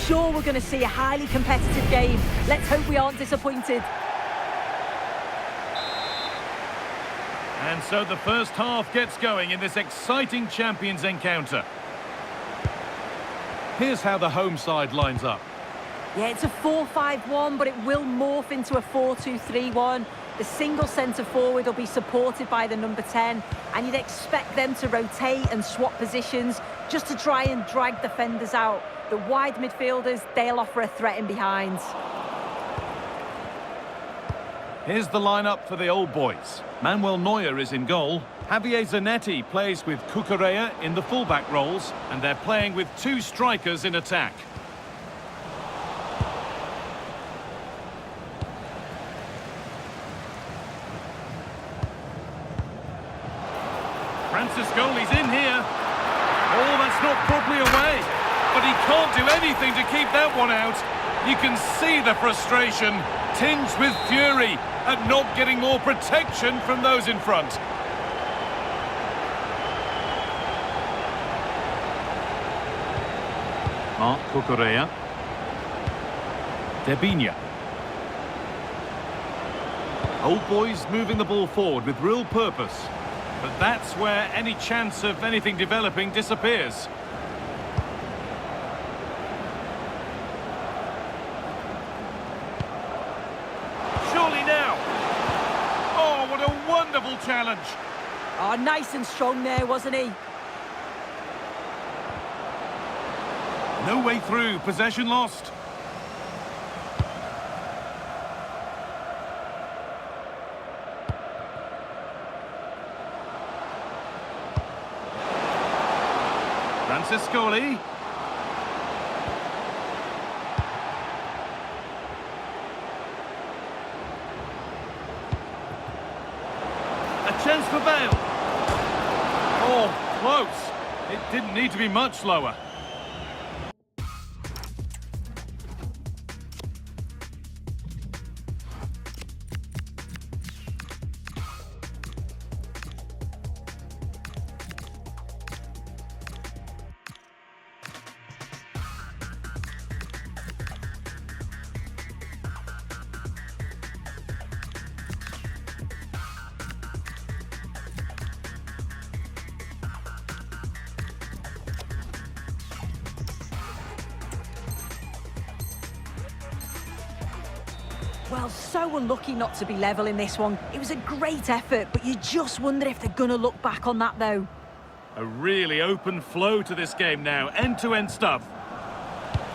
sure we're going to see a highly competitive game. Let's hope we aren't disappointed. And so the first half gets going in this exciting Champions encounter. Here's how the home side lines up. Yeah, it's a 4-5-1, but it will morph into a 4-2-3-1. The single centre-forward will be supported by the number 10, and you'd expect them to rotate and swap positions just to try and drag defenders out. The wide midfielders, they'll offer a threat in behind. Here's the lineup for the old boys. Manuel Neuer is in goal. Javier Zanetti plays with Cucurella in the fullback roles, and they're playing with two strikers in attack. Franciscoli's in here. Oh, that's not properly away. But he can't do anything to keep that one out. You can see the frustration, tinged with fury at not getting more protection from those in front. Marc Cucurella. Debinha. Old boys moving the ball forward with real purpose. But that's where any chance of anything developing disappears. Surely now. Oh, what a wonderful challenge. Oh, nice and strong there, wasn't he? No way through, possession lost. Franciscoli. A chance for Bale. Oh, close. It didn't need to be much lower. Well, so unlucky not to be level in this one. It was a great effort, but you just wonder if they're going to look back on that, though. A really open flow to this game now, end-to-end stuff.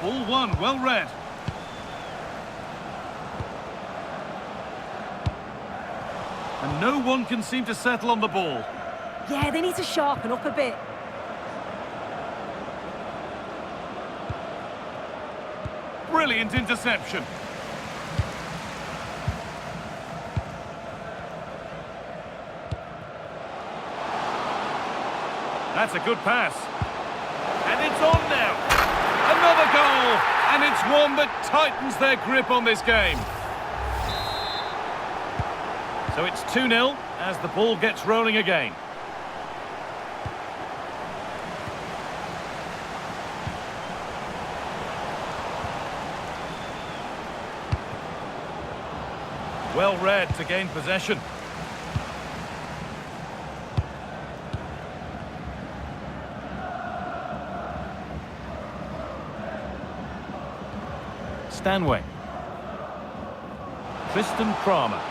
All one, well read. And no one can seem to settle on the ball. Yeah, they need to sharpen up a bit. Brilliant interception. That's a good pass. And it's on now. Another goal. And it's one that tightens their grip on this game. So it's 2-0 as the ball gets rolling again. Well read to gain possession. Stanway. Tristan Kramer.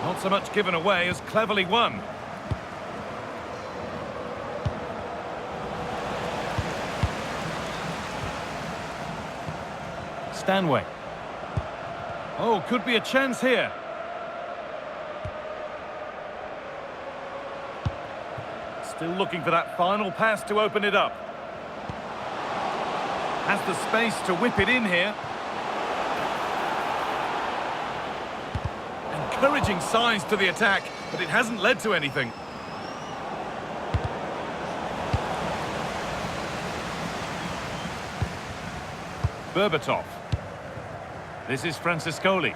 Not so much given away as cleverly won. Stanway. Oh, could be a chance here. Still looking for that final pass to open it up. Has the space to whip it in here. Encouraging signs to the attack, but it hasn't led to anything. Berbatov. This is Franciscoli.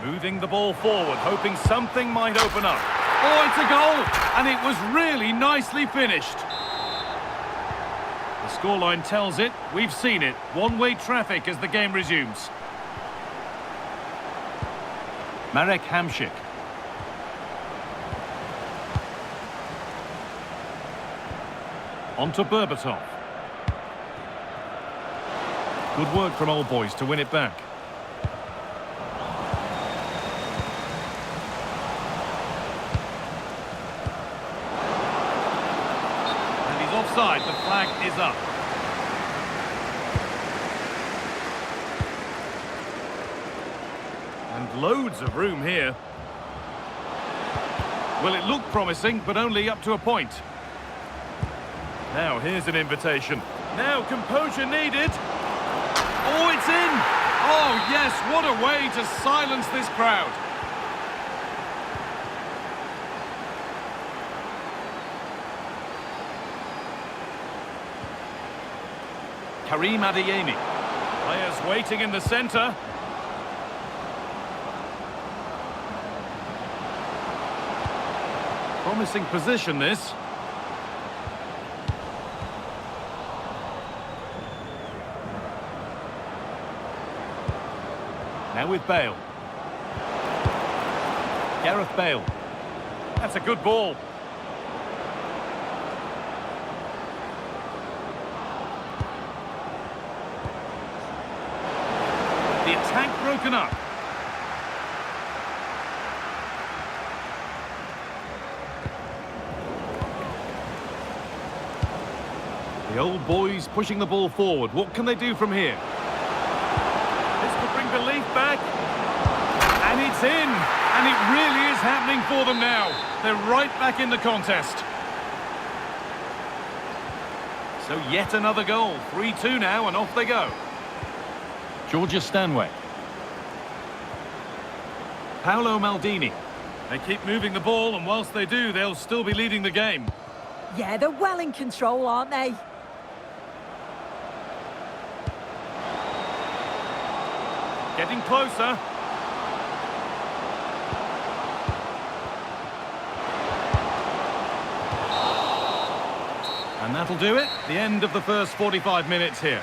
Moving the ball forward, hoping something might open up. Oh, it's a goal! And it was really nicely finished. The scoreline tells it. We've seen it. One-way traffic as the game resumes. Marek Hamšík. On to Berbatov. Good work from Old Boys to win it back. And he's offside. The flag is up. And loads of room here. Well, it looked promising, but only up to a point. Now, here's an invitation. Now, composure needed. Oh, it's in! Oh, yes, what a way to silence this crowd. Karim Adeyemi. Players waiting in the centre. Promising position, this. Now with Bale. Gareth Bale. That's a good ball. The attack broken up. The Old Boys pushing the ball forward. What can they do from here? Bring belief back, and it's in, and it really is happening for them now. They're right back in the contest. So yet another goal, 3-2 now, and off they go. Georgia Stanway. Paolo Maldini. They keep moving the ball, and whilst they do, they'll still be leading the game. Yeah, they're well in control, aren't they? Getting closer. And that'll do it. The end of the first 45 minutes here.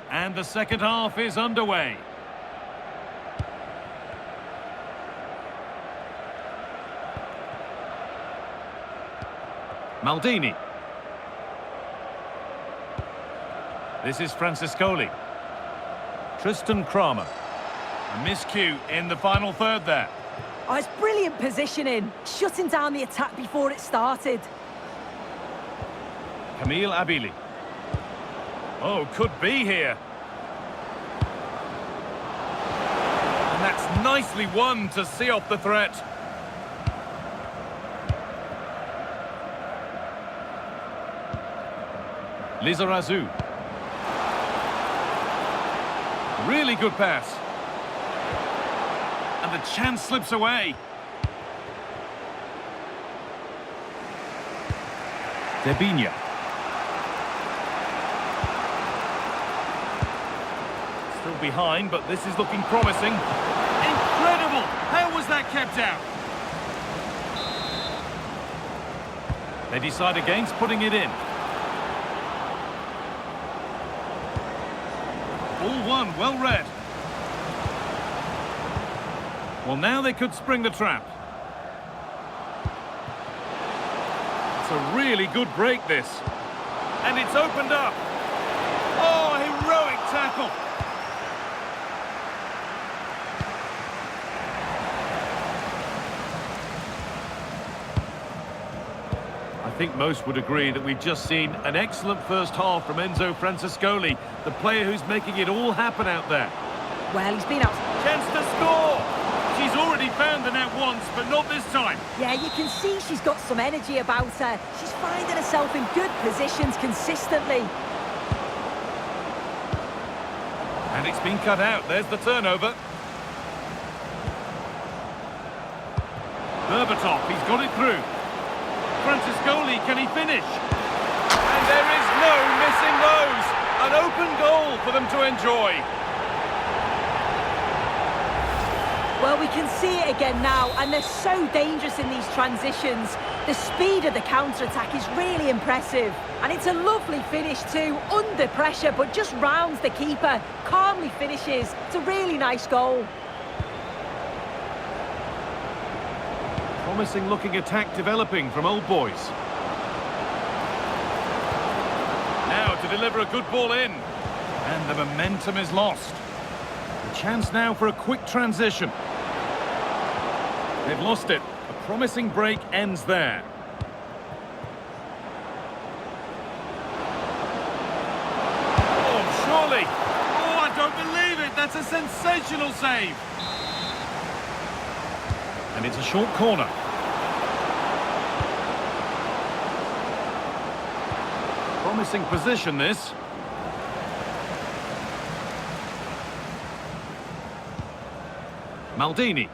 And the second half is underway. Maldini. This is Franciscoli. Tristan Kramer. A miscue in the final third there. Oh, it's brilliant positioning, shutting down the attack before it started. Kamil Abili. Oh, could be here. And that's nicely won to see off the threat. Lizarazu. Really good pass. And the chance slips away. Debinha. Still behind, but this is looking promising. Incredible! How was that kept out? They decide against putting it in. Ball one, well read. Well, now they could spring the trap. That's a really good break, this. And it's opened up. Oh, heroic tackle. I think most would agree that we've just seen an excellent first half from Enzo Francescoli, the player who's making it all happen out there. Well, he's been out... Chance to score! She's already found the net once, but not this time. Yeah, you can see she's got some energy about her. She's finding herself in good positions consistently. And it's been cut out. There's the turnover. Berbatov, he's got it through. Francescoli, can he finish? And there is no missing those. An open goal for them to enjoy. Well, we can see it again now, and they're so dangerous in these transitions. The speed of the counter-attack is really impressive. And it's a lovely finish too, under pressure, but just rounds the keeper, calmly finishes. It's a really nice goal. Promising looking attack developing from Old Boys. Now to deliver a good ball in. And the momentum is lost. A chance now for a quick transition. They've lost it. A promising break ends there. Oh, surely. Oh, I don't believe it. That's a sensational save. And it's a short corner. Promising position, this. Maldini.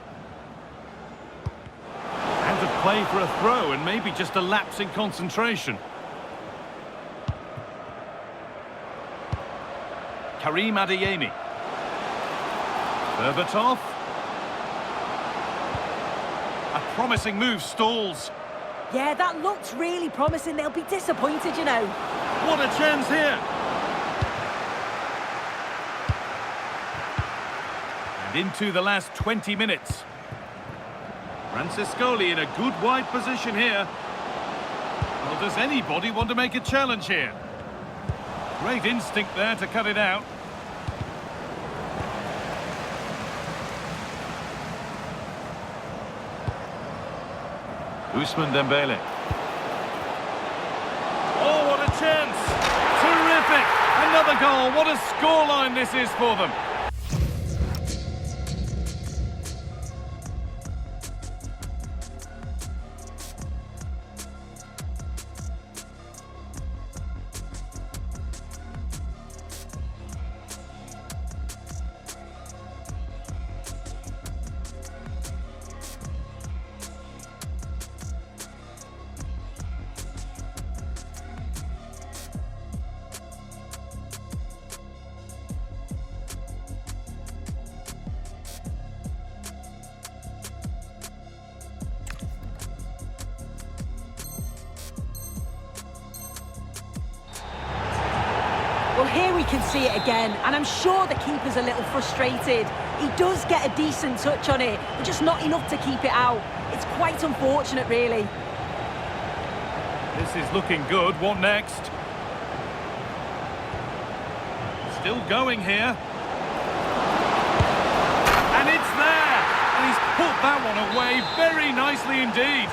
Out of play for a throw, and maybe just a lapse in concentration. Karim Adeyemi. Berbatov. A promising move stalls. Yeah, that looked really promising. They'll be disappointed, you know. What a chance here. And into the last 20 minutes. Francescoli in a good wide position here. Well, does anybody want to make a challenge here? Great instinct there to cut it out. Ousmane Dembele. Oh, what a chance! Terrific! Another goal. What a scoreline this is for them. Well, here we can see it again, and I'm sure the keeper's a little frustrated. He does get a decent touch on it, but just not enough to keep it out. It's quite unfortunate, really. This is looking good. What next? Still going here. And it's there! And he's put that one away very nicely indeed.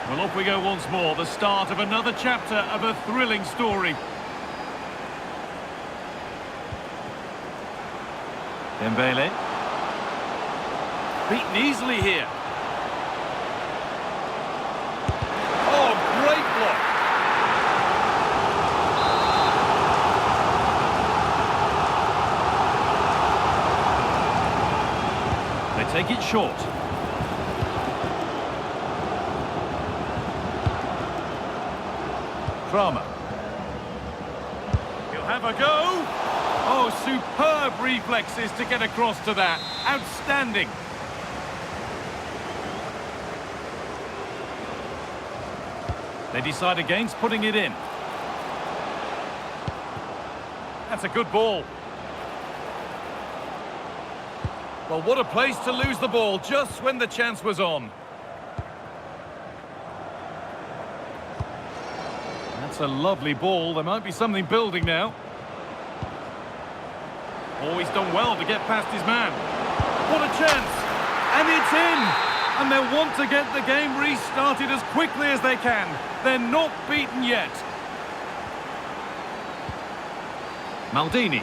Well, off we go once more. The start of another chapter of a thrilling story. Dembele. Beaten easily here. Oh, great block. They take it short. Kramer. He'll have a go. Oh, superb reflexes to get across to that. Outstanding. They decide against putting it in. That's a good ball. Well, what a place to lose the ball just when the chance was on. That's a lovely ball. There might be something building now. Oh, he's done well to get past his man. What a chance! And it's in! And they'll want to get the game restarted as quickly as they can. They're not beaten yet. Maldini.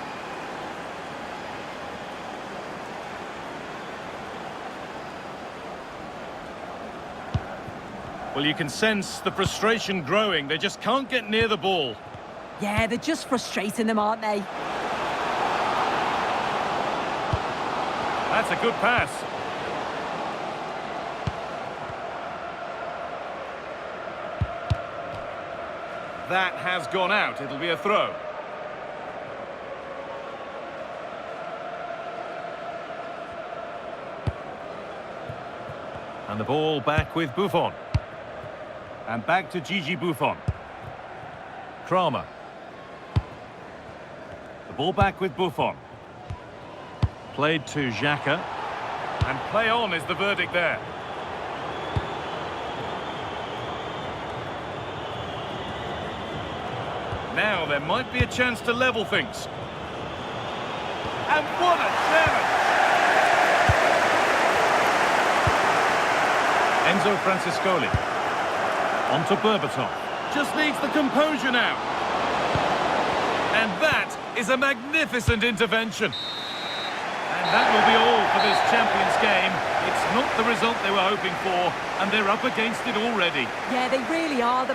Well, you can sense the frustration growing. They just can't get near the ball. Yeah, they're just frustrating them, aren't they? That's a good pass. That has gone out. It'll be a throw. And the ball back with Buffon. And back to Gigi Buffon. Kramer. The ball back with Buffon. Played to Xhaka. And play on is the verdict there. Now there might be a chance to level things. And what a challenge! Enzo Franciscoli. On to Berbatov. Just needs the composure now. And that is a magnificent intervention. And that will be all for this Champions game. It's not the result they were hoping for, and they're up against it already. Yeah, they really are.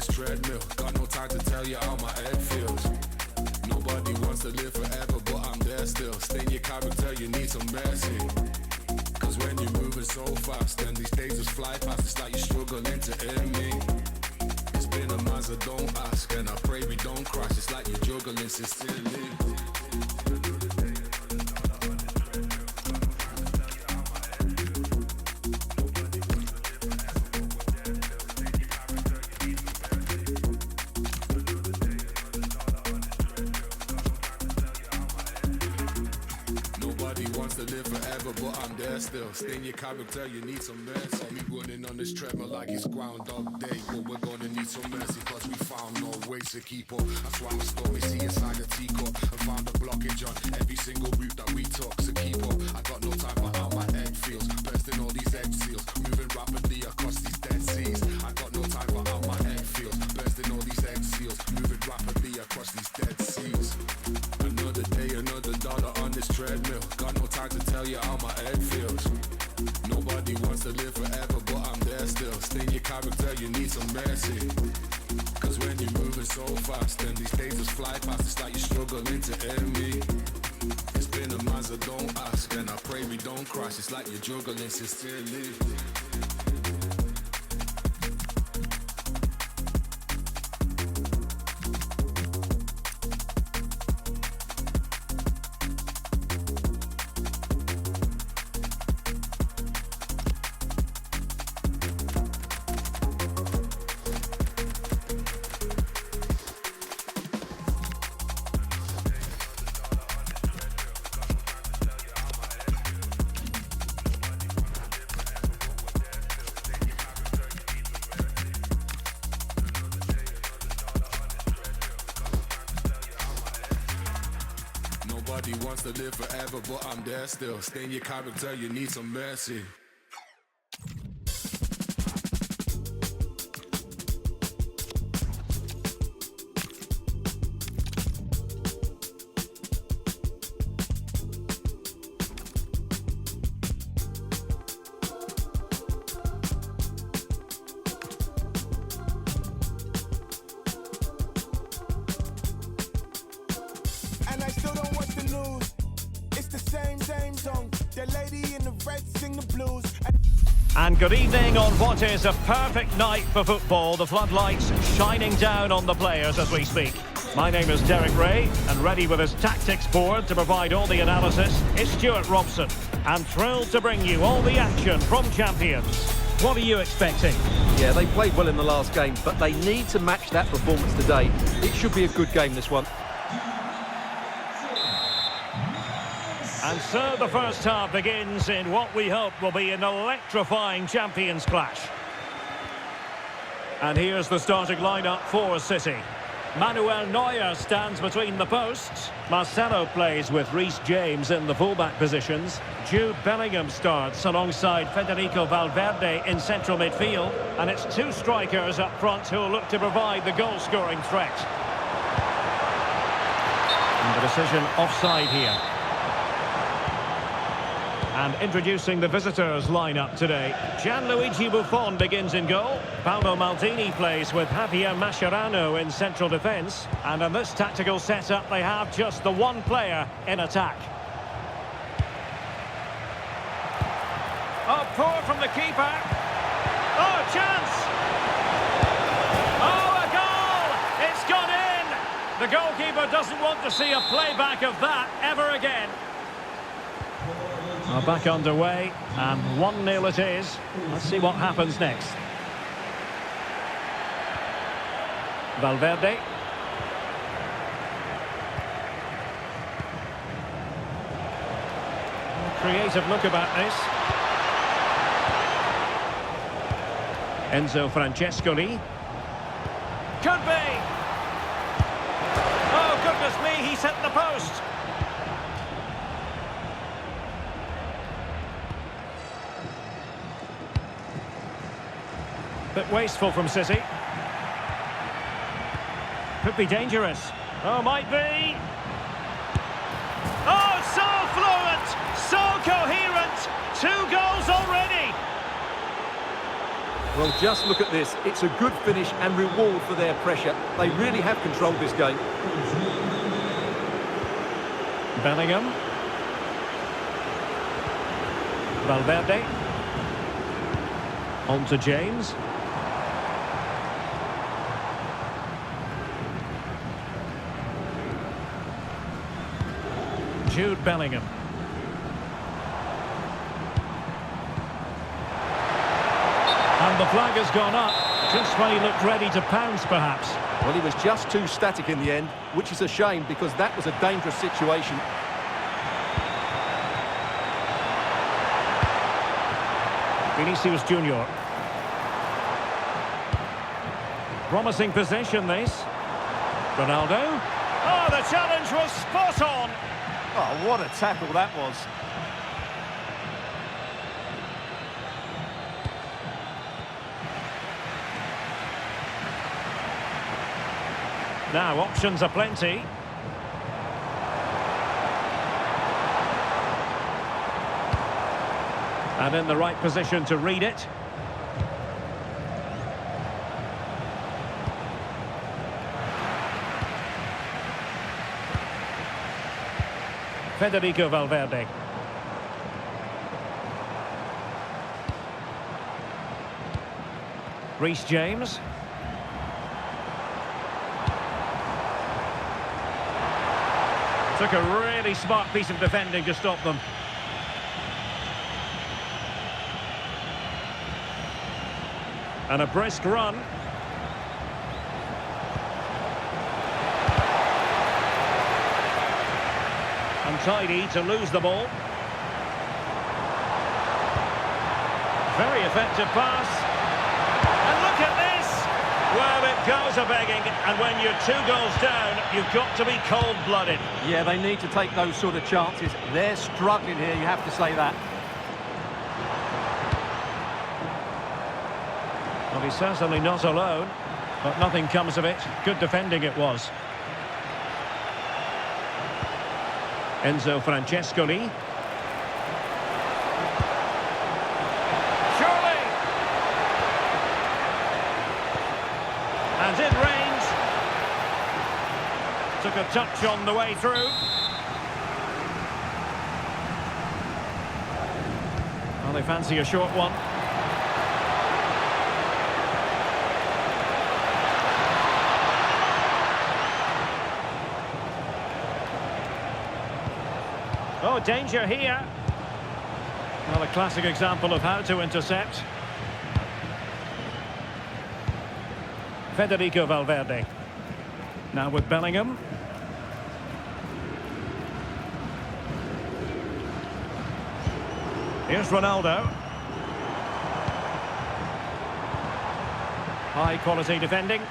Treadmill, got no time to tell you how my head feels. Nobody wants to live forever, but I'm there still. Stay in your character, you need some mercy. Cause when you're moving so fast, and these days just fly past, it's like you're struggling to end me. It's been a month, so don't ask, and I pray we don't crash. It's like you're juggling sincerely. Wants to live forever, but I'm there still. Stay in your character, you need some mercy. Saw me running on this treadmill like it's Groundhog Day, but we're gonna need some mercy, cause we found no ways to keep up. That's why my story see inside a teacup and found a blockage on every single route that we took. So keep up, I got no time for how my head feels, bursting all these egg seals, moving rapidly across these dead seas. I got no time for how my head feels, bursting all these egg seals, moving rapidly across these dead seas. Another day, another dollar on this treadmill. Got no time to tell you how my head feels. Nobody wants to live forever, but I'm there still. Stay in your character, you need some mercy. Cause when you're moving so fast, and these days just fly past, it's like you're struggling to end me. It's been a month, so don't ask, and I pray we don't crash. It's like you're juggling sincerely. Nobody wants to live forever, but I'm there still. Stay in your character, you need some mercy. and I still don't watch the news. It's the same song. The lady in the red sing the blues. And good evening on what is a perfect night for football. The floodlights shining down on the players as we speak. My name is Derek Ray, and ready with his tactics board to provide all the analysis is Stuart Robson. I'm thrilled to bring you all the action from champions. What are you expecting? Yeah, they played well in the last game, but they need to match that performance today. It should be a good game, this one. And so the first half begins in what we hope will be an electrifying champions clash. And here's the starting lineup for City. Manuel Neuer stands between the posts. Marcelo plays with Reece James in the fullback positions. Jude Bellingham starts alongside Federico Valverde in central midfield. And it's two strikers up front who will look to provide the goal-scoring threat. And the decision offside here. And introducing the visitors' lineup today. Gianluigi Buffon begins in goal. Paolo Maldini plays with Javier Mascherano in central defence. And in this tactical setup, they have just the one player in attack. Oh, poor from the keeper. Oh, chance! Oh, a goal! It's gone in! The goalkeeper doesn't want to see a playback of that ever again. Back underway, and 1-0 it is. Let's see what happens next. Valverde. Creative look about this. Enzo Francescoli. Could be! Oh, goodness me, he's hit the post! Bit wasteful from City. Could be dangerous. Oh, might be. Oh, so fluent, so coherent. 2 goals already. Well, just look at this. It's a good finish and reward for their pressure. They really have controlled this game. Bellingham. Valverde. On to James. Jude Bellingham. And the flag has gone up, just when he looked ready to pounce, perhaps. Well, he was just too static in the end, which is a shame because that was a dangerous situation. Vinicius Junior. Promising possession, this. Ronaldo. Oh, the challenge was spot on. Oh, what a tackle that was. Now, options are plenty. And in the right position to read it. Federico Valverde. Reece James. Took a really smart piece of defending to stop them. And a brisk run. Untidy to lose the ball. Very effective pass. And look at this! Well, it goes a-begging, and when you're 2 goals down, you've got to be cold-blooded. Yeah, they need to take those sort of chances. They're struggling here, you have to say that. Well, he's certainly not alone, but nothing comes of it. Good defending it was. Enzo Francescoli. Surely! And it rains. Took a touch on the way through. Well, they fancy a short one. Oh, danger here. Well, a classic example of how to intercept. Federico Valverde. Now with Bellingham. Here's Ronaldo. High quality defending.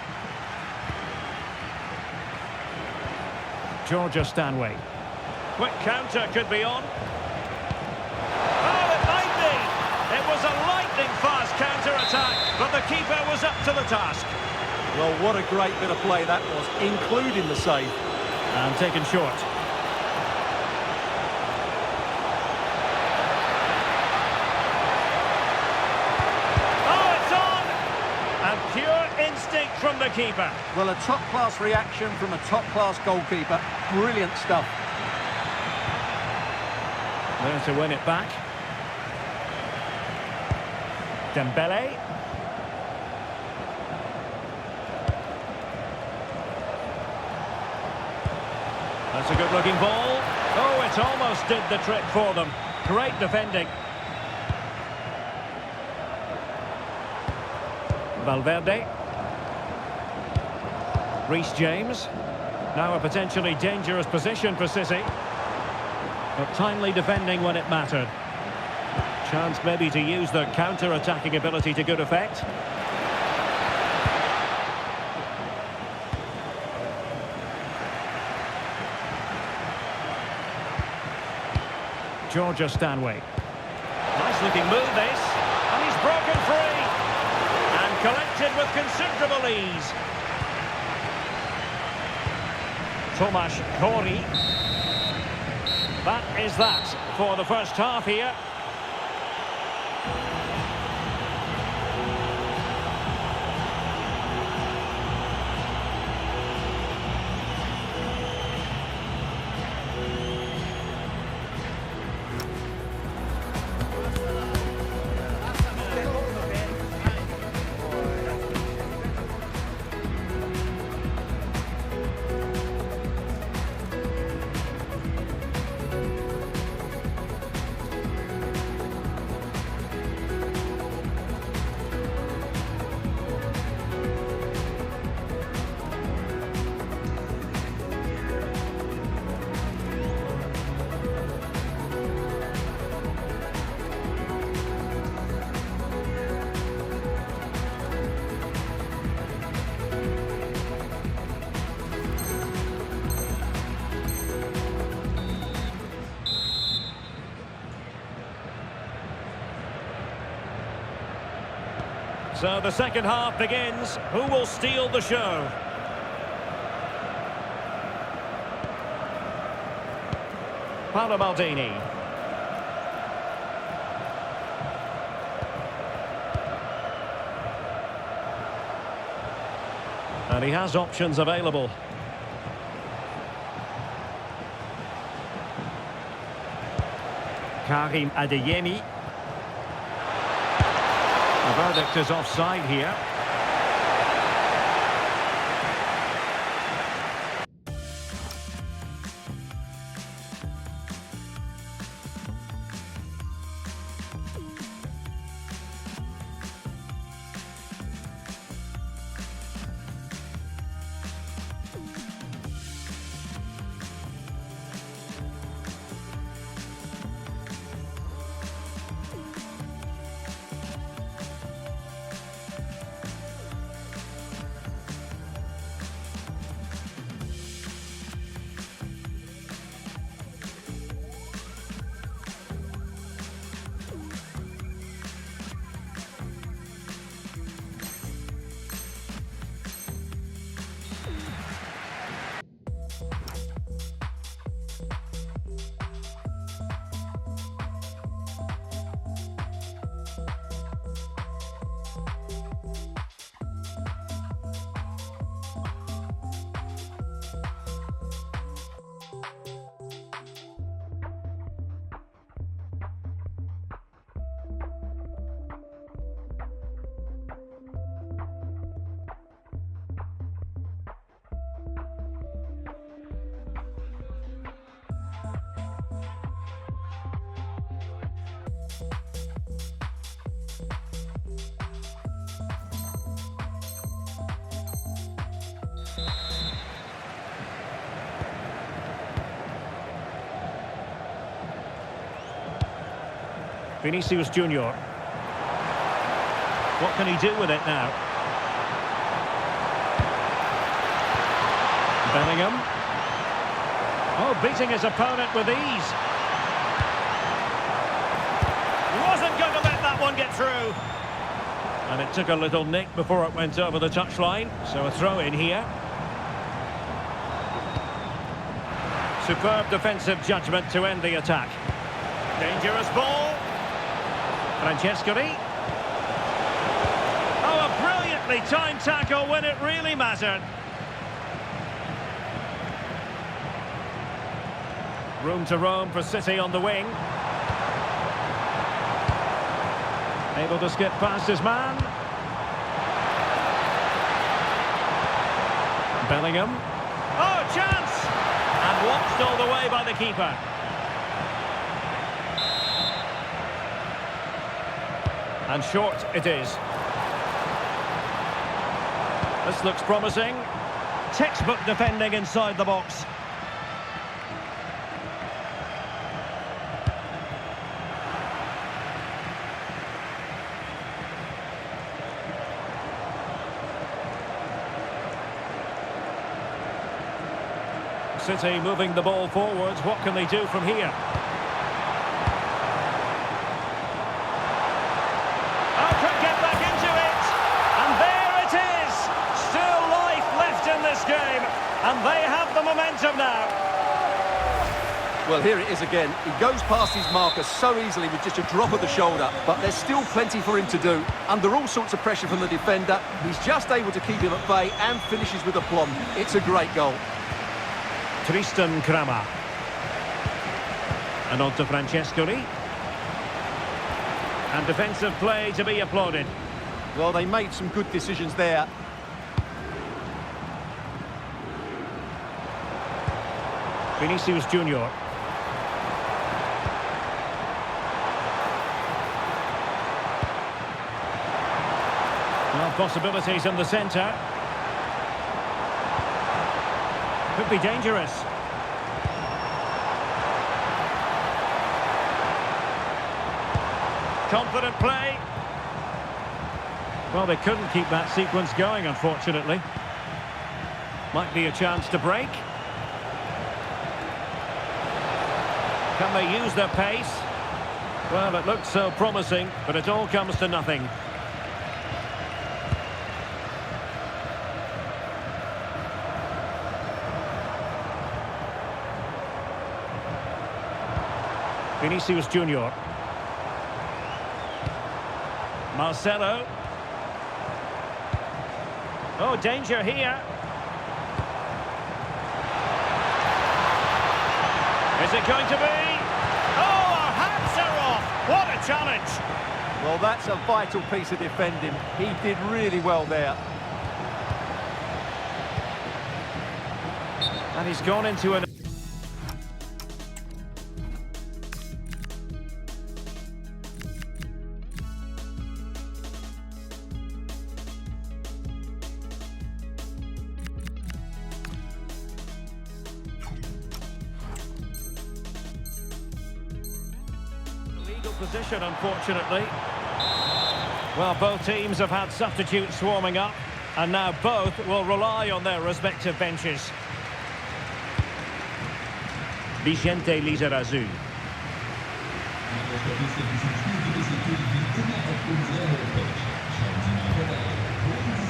Georgia Stanway. Quick counter could be on. Oh, it might be. It was a lightning fast counter-attack, but the keeper was up to the task. Well, what a great bit of play that was, including the save. And taken short. Oh, it's on! And pure instinct from the keeper. Well, a top-class reaction from a top-class goalkeeper. Brilliant stuff. There to win it back. Dembele. That's a good-looking ball. Oh, it almost did the trick for them. Great defending. Valverde. Reece James. Now a potentially dangerous position for City. But timely defending when it mattered. Chance maybe to use their counter-attacking ability to good effect. Georgia Stanway. Nice looking move this. And he's broken free. And collected with considerable ease. Tomasz Kori. That is that for the first half here. So the second half begins. Who will steal the show? Paolo Maldini. And he has options available. Karim Adeyemi. The verdict is offside here. Vinicius Junior. What can he do with it now? Bellingham. Oh, beating his opponent with ease. Wasn't going to let that one get through. And it took a little nick before it went over the touchline. So a throw in here. Superb defensive judgment to end the attack. Dangerous ball. Francescoli. Oh, a brilliantly timed tackle when it really mattered. Room to roam for City on the wing. Able to skip past his man. Bellingham. Oh, chance! And watched all the way by the keeper. And short it is. This looks promising. Textbook defending inside the box. City moving the ball forwards. What can they do from here? Oh, could get back into it. And there it is. Still life left in this game. And they have the momentum now. Well, here it is again. He goes past his marker so easily with just a drop of the shoulder, but there's still plenty for him to do. Under all sorts of pressure from the defender, he's just able to keep him at bay and finishes with aplomb. It's a great goal. Tristan Kramer. And on to Francescoli. And defensive play to be applauded. Well, they made some good decisions there. Vinicius Junior. Well, possibilities in the centre. Could be dangerous. Confident play. Well, they couldn't keep that sequence going, unfortunately. Might be a chance to break. Can they use their pace? Well, it looked so promising, but it all comes to nothing. Vinicius Junior. Marcelo. Oh, danger here. Is it going to be? Oh, our hats are off. What a challenge. Well, that's a vital piece of defending. He did really well there. And he's gone into an... position, unfortunately. Well, both teams have had substitutes swarming up, and now both will rely on their respective benches. Vicente Lizarazu.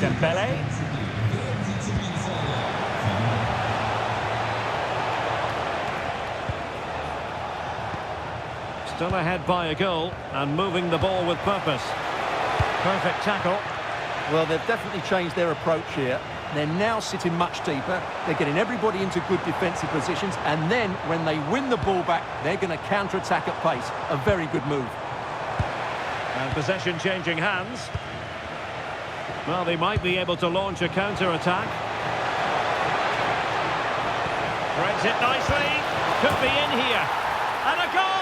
Dembele. Still ahead by a goal and moving the ball with purpose. Perfect tackle. Well, they've definitely changed their approach here. They're now sitting much deeper. They're getting everybody into good defensive positions. And then, when they win the ball back, they're going to counter-attack at pace. A very good move. And possession changing hands. Well, they might be able to launch a counter-attack. Threads it nicely. Could be in here. And a goal!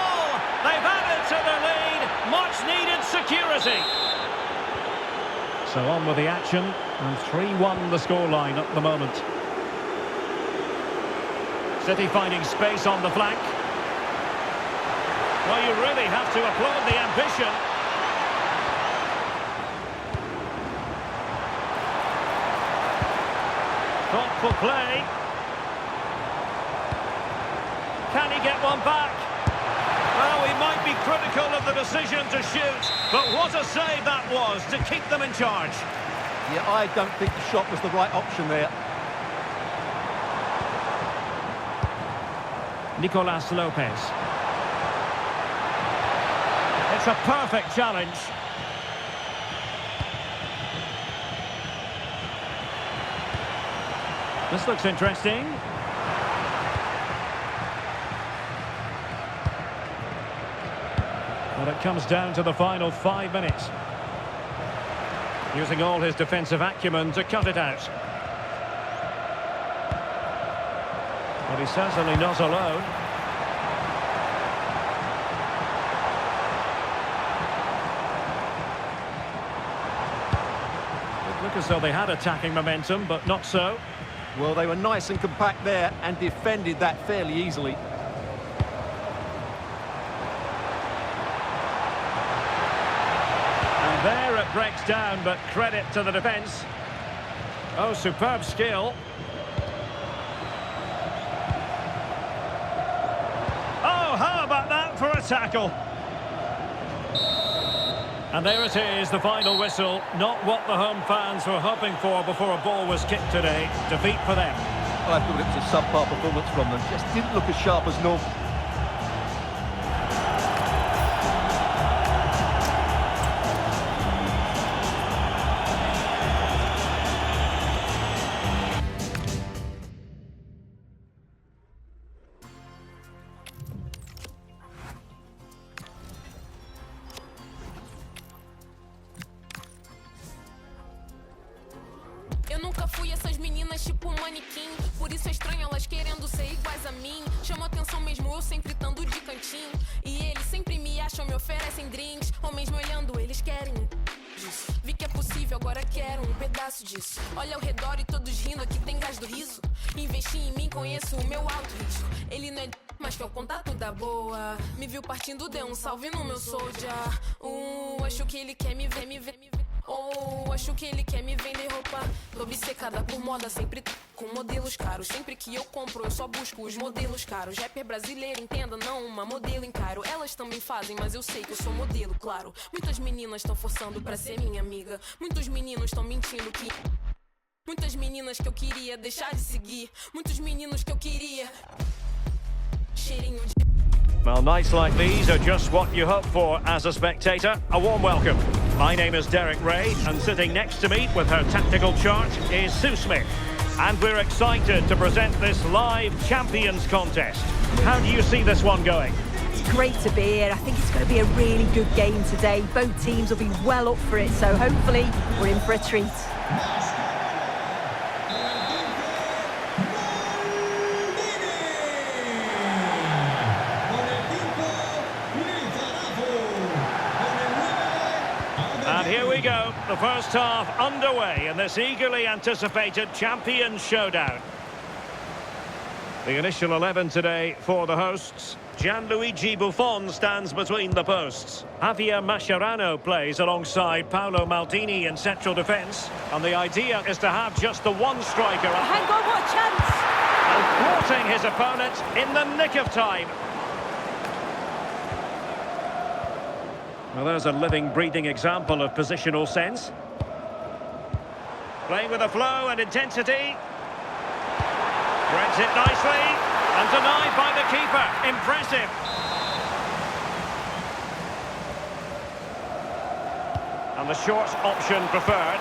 They've added to their lead. Much-needed security. So on with the action, and 3-1 the scoreline at the moment. City finding space on the flank. Well, you really have to applaud the ambition. Thoughtful play. Can he get one back? Well, he might be critical of the decision to shoot, but what a save that was to keep them in charge. Yeah, I don't think the shot was the right option there. Nicolas Lopez. It's a perfect challenge. This looks interesting. Well, it comes down to the final 5 minutes. Using all his defensive acumen to cut it out. But he's certainly not alone. It looked as though they had attacking momentum, but not so. Well, they were nice and compact there and defended that fairly easily. And there it breaks down, but credit to the defence. Oh, superb skill. Oh, how about that for a tackle? And there it is, the final whistle. Not what the home fans were hoping for before a ball was kicked today. Defeat for them. I thought it was a subpar performance from them. Just didn't look as sharp as normal. Eu nunca fui essas meninas tipo um manequim. Por isso é estranho elas querendo ser iguais a mim. Chama atenção mesmo eu sempre estando de cantinho. E eles sempre me acham, me oferecem drinks. Homens me olhando, eles querem disso. Vi que é possível, agora quero um pedaço disso. Olha ao redor e todos rindo, aqui tem gás do riso. Investi em mim, conheço o meu alto risco. Ele não é mas que é o contato da boa. Me viu partindo, deu um salve no meu soldier. Acho que ele quer me ver, me ver, me ver. Oh, acho que ele quer me vender roupa. Tô obcecada por moda, sempre com modelos caros. Sempre que eu compro, eu só busco os modelos caros. Rapper brasileiro, entenda, não uma modelo encaro. Elas também fazem, mas eu sei que eu sou modelo, claro. Muitas meninas estão forçando pra ser minha amiga. Muitos meninos estão mentindo que... Muitas meninas que eu queria deixar de seguir. Muitos meninos que eu queria... Cheirinho de... Well, nights like these are just what you hope for as a spectator. A warm welcome. My name is Derek Ray, and sitting next to me with her tactical chart is Sue Smith. And we're excited to present this live Champions contest. How do you see this one going? It's great to be here. I think it's going to be a really good game today. Both teams will be well up for it, so hopefully we're in for a treat. And here we go, the first half underway in this eagerly anticipated Champions showdown. The initial 11 today for the hosts. Gianluigi Buffon stands between the posts. Javier Mascherano plays alongside Paolo Maldini in central defence. And the idea is to have just the one striker up. Hang on, what a chance! And thwarting his opponent in the nick of time. Well, there's a living, breathing example of positional sense. Playing with a flow and intensity. Threads it nicely. And denied by the keeper. Impressive. And the short option preferred.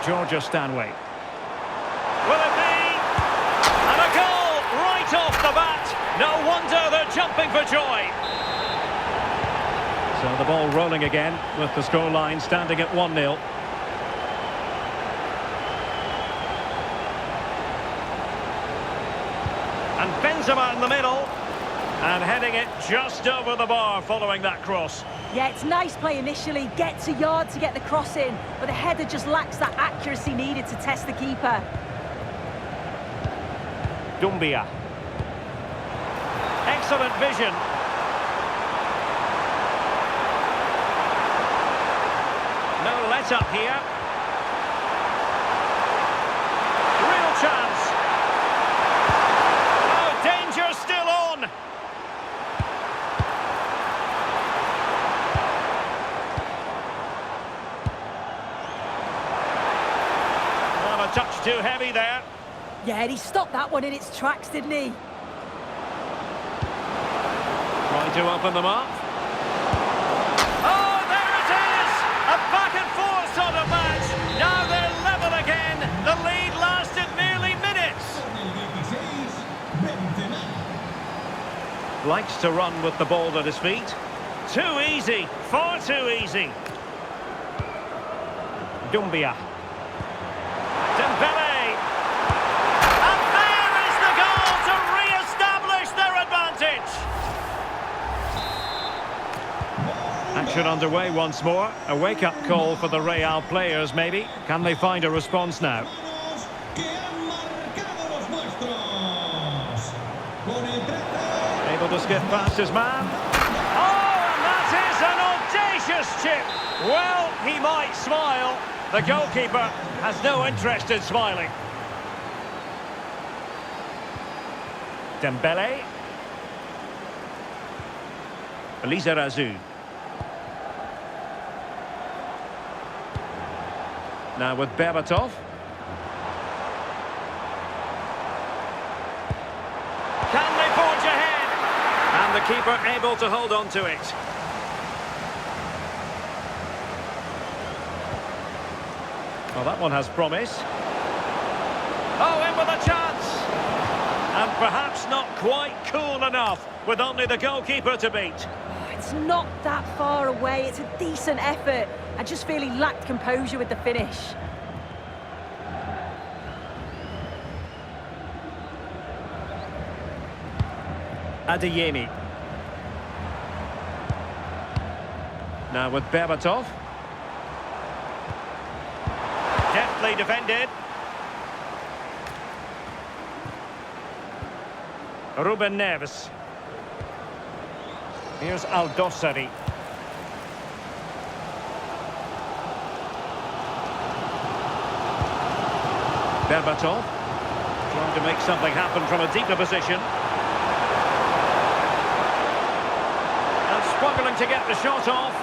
Georgia Stanway. Will it be? And a goal right off the bat. No wonder they're jumping for joy. So the ball rolling again with the scoreline standing at 1-0. And Benzema in the middle. And heading it just over the bar following that cross. Yeah, it's nice play initially, gets a yard to get the cross in, but the header just lacks that accuracy needed to test the keeper. Doumbia. excellent vision. No let-up here. Real chance. Oh, danger still on. Well, a touch too heavy there. Yeah, and he stopped that one in its tracks, didn't he? Trying to open them up. Oh, there it is! A back and forth sort of match. Now they're level again. The lead lasted nearly minutes. Likes to run with the ball at his feet. Too easy, far too easy. Doumbia. Dembele. And there is the goal to re-establish their advantage. Action underway once more. A wake-up call for the Real players, maybe. Can they find a response now? Able to skip past his man. Oh, and that is an audacious chip. Well, he might smile. The goalkeeper has no interest in smiling. Dembele. Lizarazu. Now with Berbatov. Can they forge ahead? And the keeper able to hold on to it. Well, that one has promise. Oh, in with a chance! And perhaps not quite cool enough, with only the goalkeeper to beat. It's not that far away. It's a decent effort. I just feel he lacked composure with the finish. Adeyemi. Now with Berbatov. Deftly defended. Ruben Neves. Here's Aldosari. Berbatov trying to make something happen from a deeper position. And struggling to get the shot off.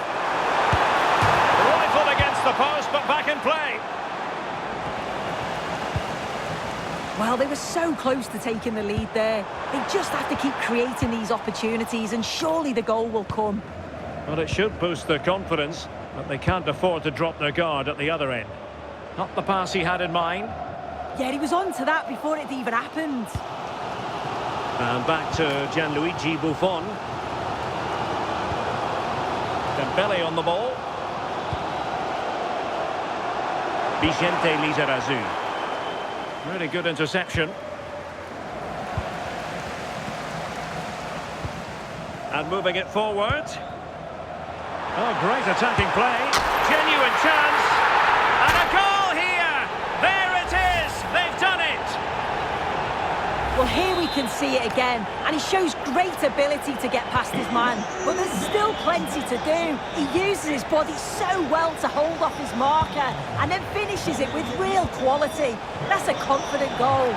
Rifled against the post, but back in play. Well, they were so close to taking the lead there. They just have to keep creating these opportunities and surely the goal will come. Well, it should boost their confidence, but they can't afford to drop their guard at the other end. Not the pass he had in mind. Yeah, he was on to that before it even happened. And back to Gianluigi Buffon. Dembele on the ball. Vicente Lizarazu. Really good interception. And moving it forward. Oh, great attacking play. Genuine chance. And a goal here. There it is. They've done it. Well, here we can see it again. And he shows great ability to get past his man. But there's still plenty to do. He uses his body so well to hold off his marker. And then finishes it with real quality. That's a confident goal.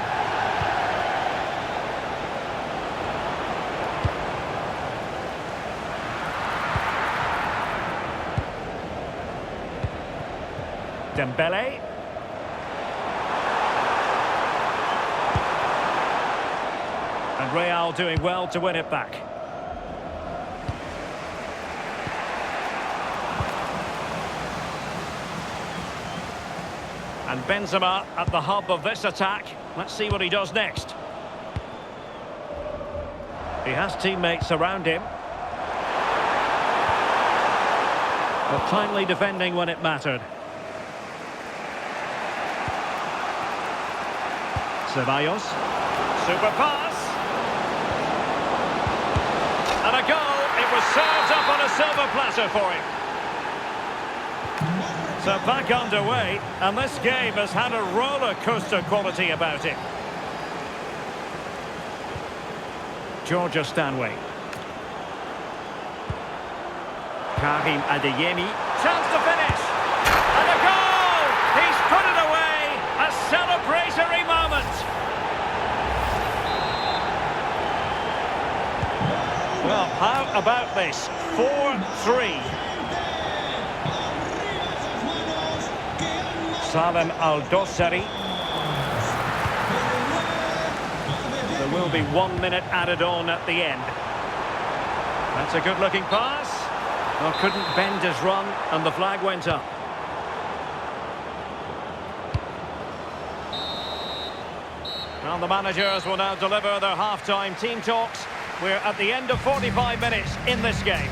Dembele. And Real doing well to win it back. And Benzema at the hub of this attack. Let's see what he does next. He has teammates around him. But timely defending when it mattered. Ceballos. Super pass. And a goal. It was served up on a silver platter for him. So back underway, and this game has had a roller coaster quality about it. Georgia Stanway. Karim Adeyemi. Chance to finish. And a goal! He's put it away. A celebratory moment. Well, how about this? 4-3. Salem Al-Dossari. There will be 1 minute added on at the end. That's a good-looking pass. Well, couldn't bend his run, and the flag went up. And the managers will now deliver their half-time team talks. We're at the end of 45 minutes in this game.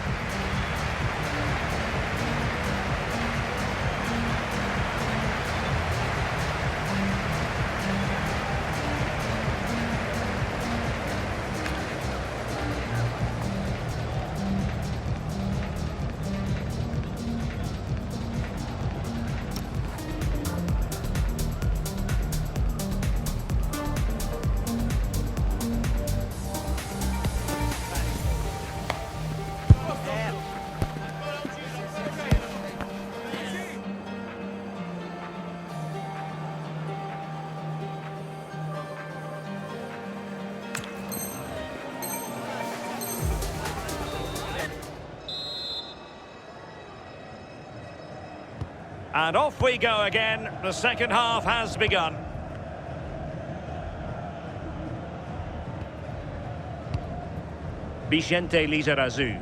And off we go again. The second half has begun. Vicente Lizarazu.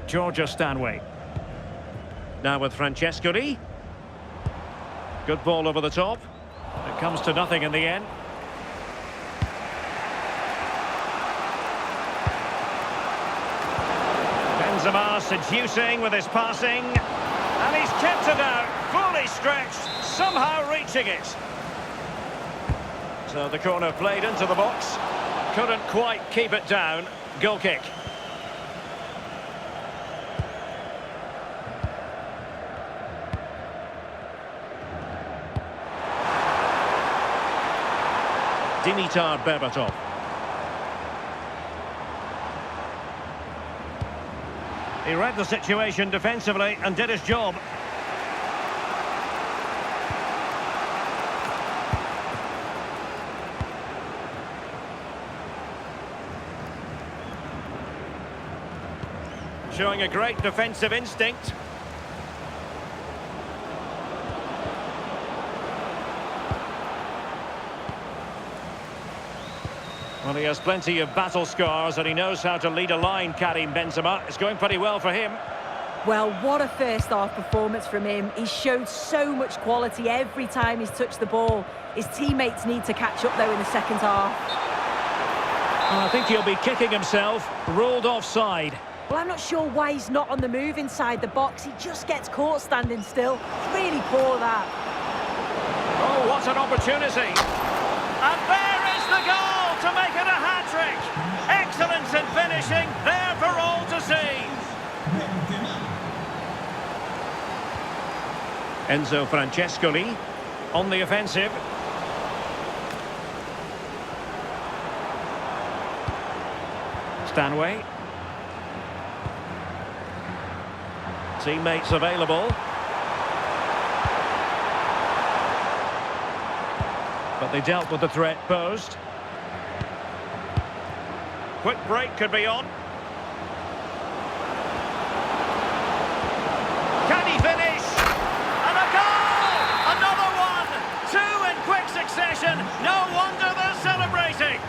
Georgia Stanway. Now with Francescoli. Good ball over the top. It comes to nothing in the end. Benzema seducing with his passing. And he's kept it out, fully stretched, somehow reaching it. So the corner played into the box. Couldn't quite keep it down. Goal kick. Dimitar Berbatov. He read the situation defensively and did his job. Showing a great defensive instinct. Well, he has plenty of battle scars and he knows how to lead a line, Karim Benzema. It's going pretty well for him. Well, what a first-half performance from him. He showed so much quality every time he's touched the ball. His teammates need to catch up, though, in the second half. Well, I think he'll be kicking himself. Ruled offside. Well, I'm not sure why he's not on the move inside the box. He just gets caught standing still. It's really poor, that. Oh, what an opportunity. And there is the goal to make it a hat-trick. Excellence in finishing, there for all to see. Enzo Francescoli on the offensive. Stanway. Teammates available. But they dealt with the threat posed. Quick break could be on. Can he finish? And a goal! Another one! Two in quick succession. No wonder they're celebrating.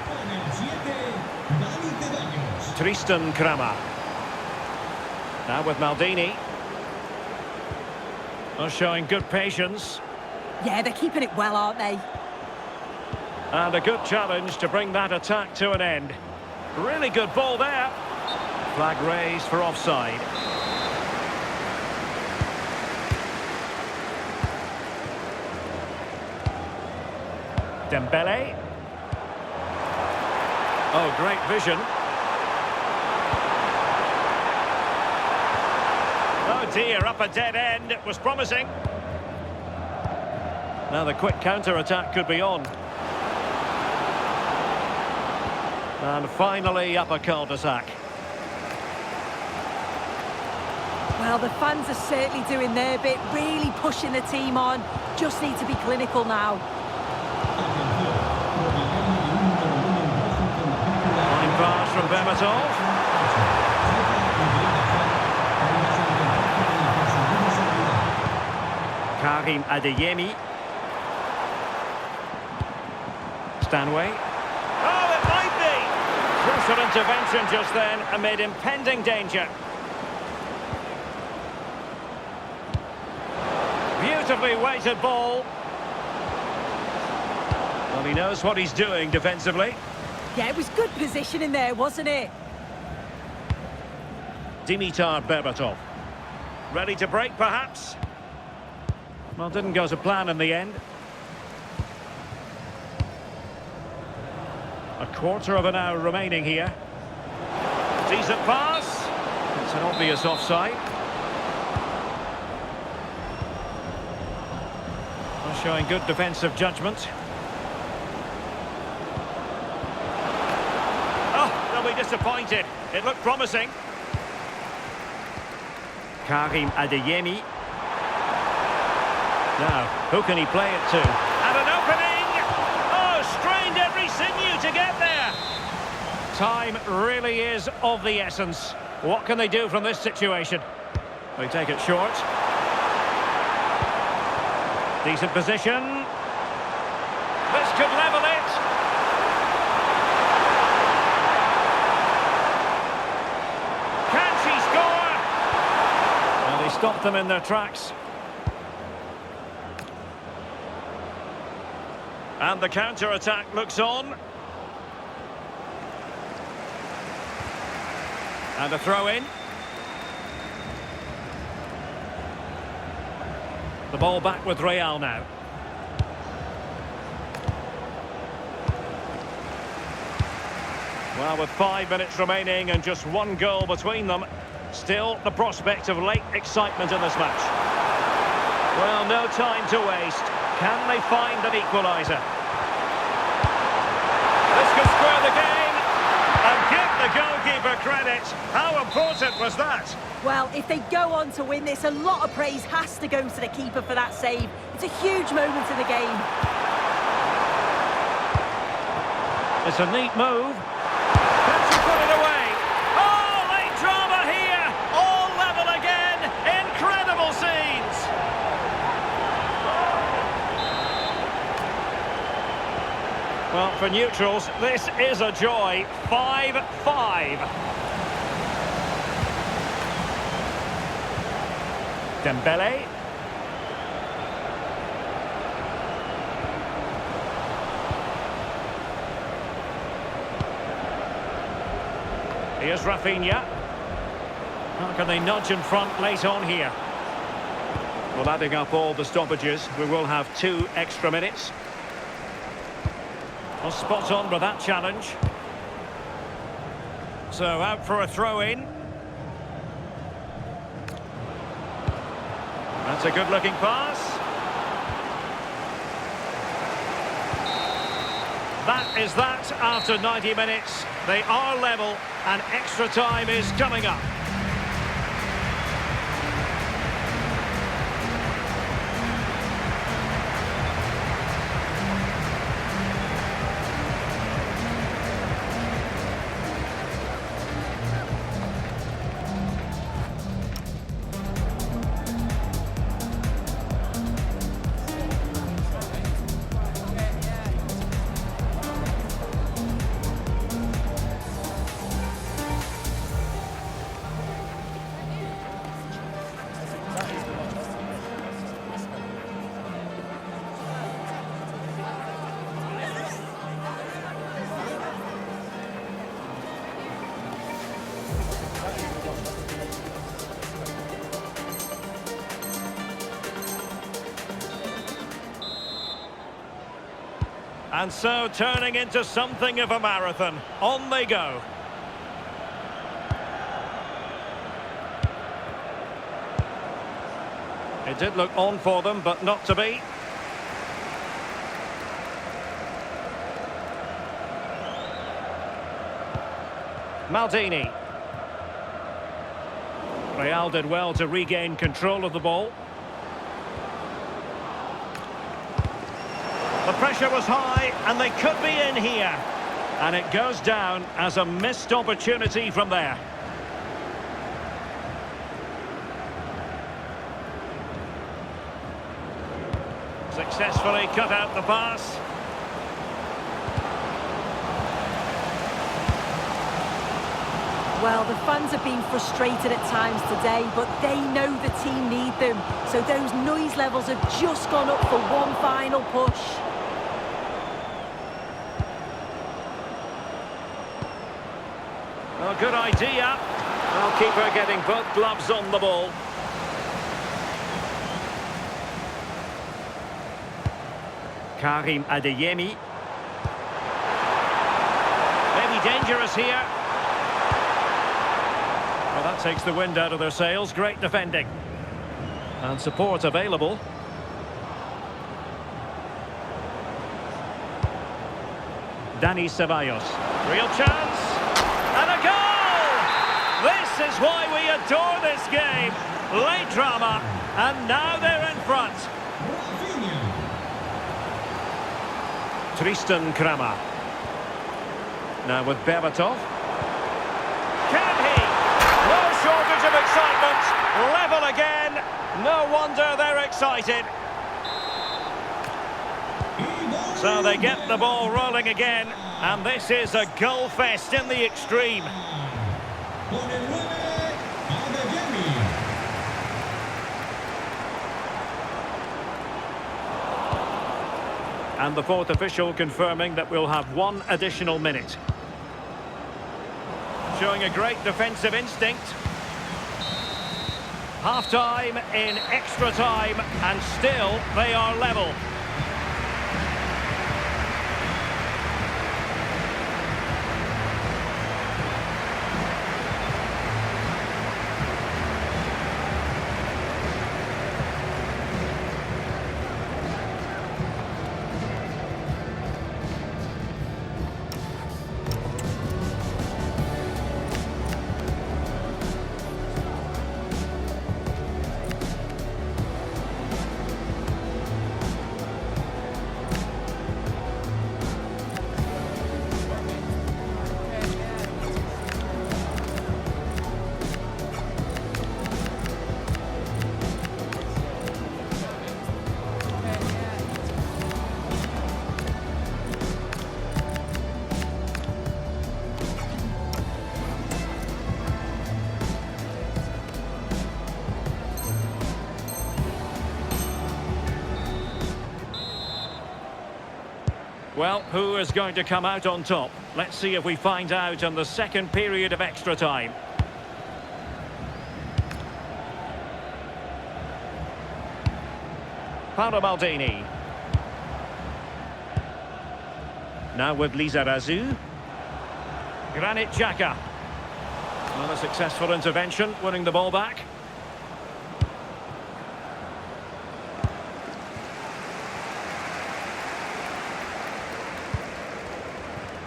Tristan Kramer. Now with Maldini. They're showing good patience. Yeah, they're keeping it well, aren't they? And a good challenge to bring that attack to an end. Really good ball there. Flag raised for offside. Dembele. Oh, great vision. Oh dear, up a dead end. It was promising. Now the quick counter-attack could be on. And finally up a cul-de-sac. Well, the fans are certainly doing their bit, really pushing the team on. Just need to be clinical now. Fine pass from Berbatov. Karim Adeyemi. Stanway. Oh, it might be! Crucial intervention just then amid impending danger. Beautifully weighted ball. Well, he knows what he's doing defensively. Yeah, it was good positioning there, wasn't it? Dimitar Berbatov. Ready to break, perhaps? Well, didn't go to plan in the end. A quarter of an hour remaining here. Decent pass. It's an obvious offside. Well, showing good defensive judgment. Oh, they'll be disappointed. It looked promising. Karim Adeyemi. Now, who can he play it to? And an opening! Oh, strained every sinew to get there! Time really is of the essence. What can they do from this situation? They take it short. Decent position. This could level it. Can she score? Well, they stopped them in their tracks. And the counter-attack looks on. And a throw-in. The ball back with Real now. Well, with 5 minutes remaining and just one goal between them, still the prospect of late excitement in this match. Well, no time to waste. Can they find an equaliser? This could square the game. And give the goalkeeper credit. How important was that? Well, if they go on to win this, a lot of praise has to go to the keeper for that save. It's a huge moment in the game. It's a neat move. Can she put it away? Oh, late drama here. All level again. Incredible scenes. Well, for neutrals, this is a joy. 5-5. Dembele. Here's Rafinha. How can they nudge in front late on here? Well, adding up all the stoppages, we will have 2 extra minutes. Well, spot on with that challenge. So out for a throw-in. That's a good-looking pass. That is that after 90 minutes. They are level and extra time is coming up. And so turning into something of a marathon. On they go. It did look on for them, but not to be. Maldini. Real did well to regain control of the ball. The pressure was high, and they could be in here. And it goes down as a missed opportunity from there. Successfully cut out the pass. Well, the fans have been frustrated at times today, but they know the team need them. So those noise levels have just gone up for one final push. Well, good idea. Well, keeper getting both gloves on the ball. Karim Adeyemi. Maybe dangerous here. Well, that takes the wind out of their sails. Great defending. And support available. Dani Ceballos. Real chance. And a goal! This is why we adore this game. Late drama. And now they're in front. Tristan Kramer. Now with Berbatov. Can he? No shortage of excitement. Level again. No wonder they're excited. So they get the ball rolling again. And this is a goal fest in the extreme. And the fourth official confirming that we'll have one additional minute. Showing a great defensive instinct. Half-time in extra time, and still they are level. Well, who is going to come out on top? Let's see if we find out in the second period of extra time. Paolo Maldini. Now with Lizarazu. Granit Xhaka. Well, a successful intervention, winning the ball back.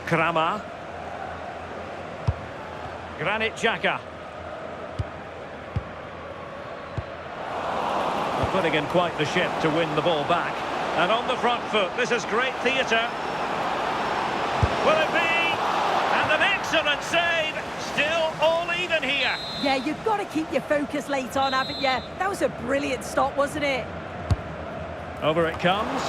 Kramer. Granit Xhaka. They're putting in quite the shift to win the ball back. And on the front foot, this is great theatre. Will it be? And an excellent save. Still all even here. Yeah, you've got to keep your focus late on, haven't you? That was a brilliant stop, wasn't it? Over it comes.